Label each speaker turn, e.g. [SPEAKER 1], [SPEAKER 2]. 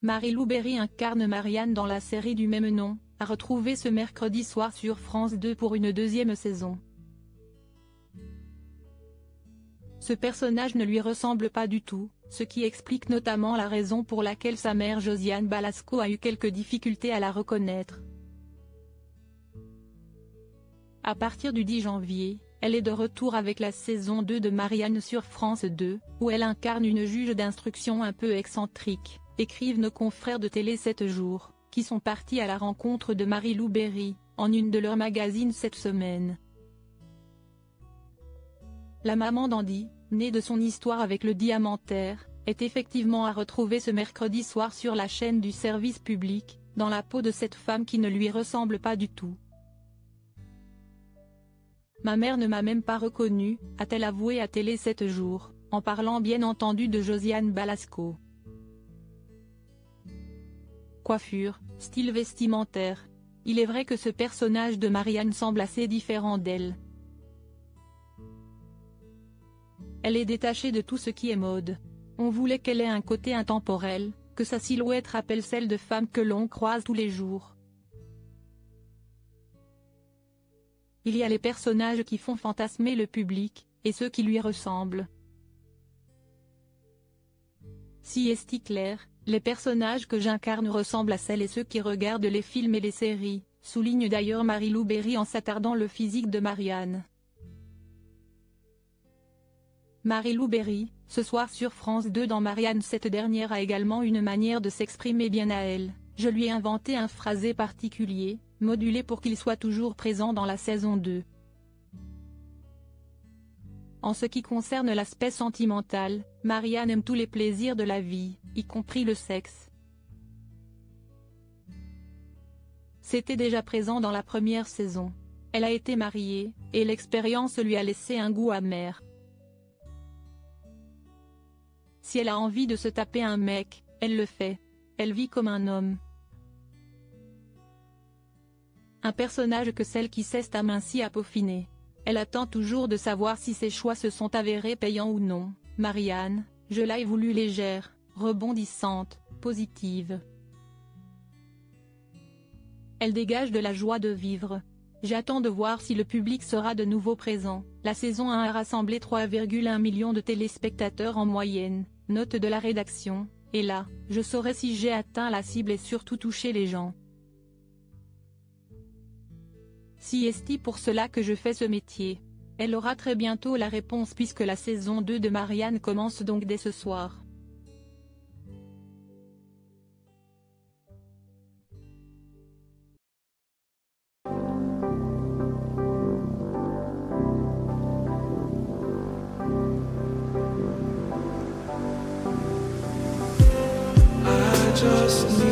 [SPEAKER 1] Marie-Lou Berry incarne Marianne dans la série du même nom, à retrouver ce mercredi soir sur France 2 pour une deuxième saison. Ce personnage ne lui ressemble pas du tout, ce qui explique notamment la raison pour laquelle sa mère Josiane Balasco a eu quelques difficultés à la reconnaître. À partir du 10 janvier, elle est de retour avec la saison 2 de Marianne sur France 2, où elle incarne une juge d'instruction un peu excentrique, écrivent nos confrères de Télé 7 jours, qui sont partis à la rencontre de Marie-Lou Berry, en une de leurs magazines cette semaine. La maman d'Andy, née de son histoire avec le diamantaire, est effectivement à retrouver ce mercredi soir sur la chaîne du service public, dans la peau de cette femme qui ne lui ressemble pas du tout. Ma mère ne m'a même pas reconnue, a-t-elle avoué à Télé 7 jours, en parlant bien entendu de Josiane Balasco. Coiffure, style vestimentaire. Il est vrai que ce personnage de Marianne semble assez différent d'elle. Elle est détachée de tout ce qui est mode. On voulait qu'elle ait un côté intemporel, que sa silhouette rappelle celle de femmes que l'on croise tous les jours. Il y a les personnages qui font fantasmer le public, et ceux qui lui ressemblent. Si est clair, les personnages que j'incarne ressemblent à celles et ceux qui regardent les films et les séries, souligne d'ailleurs Marie-Lou Berry en s'attardant le physique de Marianne. Marie-Lou Berry, ce soir sur France 2 dans Marianne. Cette dernière a également une manière de s'exprimer bien à elle, je lui ai inventé un phrasé particulier, modulé pour qu'il soit toujours présent dans la saison 2. En ce qui concerne l'aspect sentimental, Marianne aime tous les plaisirs de la vie, y compris le sexe. C'était déjà présent dans la première saison. Elle a été mariée, et l'expérience lui a laissé un goût amer. Si elle a envie de se taper un mec, elle le fait. Elle vit comme un homme. Un personnage que celle qui s'est amincie à peaufiner. Elle attend toujours de savoir si ses choix se sont avérés payants ou non. Marianne, je l'ai voulu légère, rebondissante, positive. Elle dégage de la joie de vivre. J'attends de voir si le public sera de nouveau présent. La saison 1 a rassemblé 3,1 millions de téléspectateurs en moyenne, note de la rédaction, et là, je saurai si j'ai atteint la cible et surtout touché les gens. Si est-il pour cela que je fais ce métier? Elle aura très bientôt la réponse puisque la saison 2 de Marianne commence donc dès ce soir.
[SPEAKER 2] Just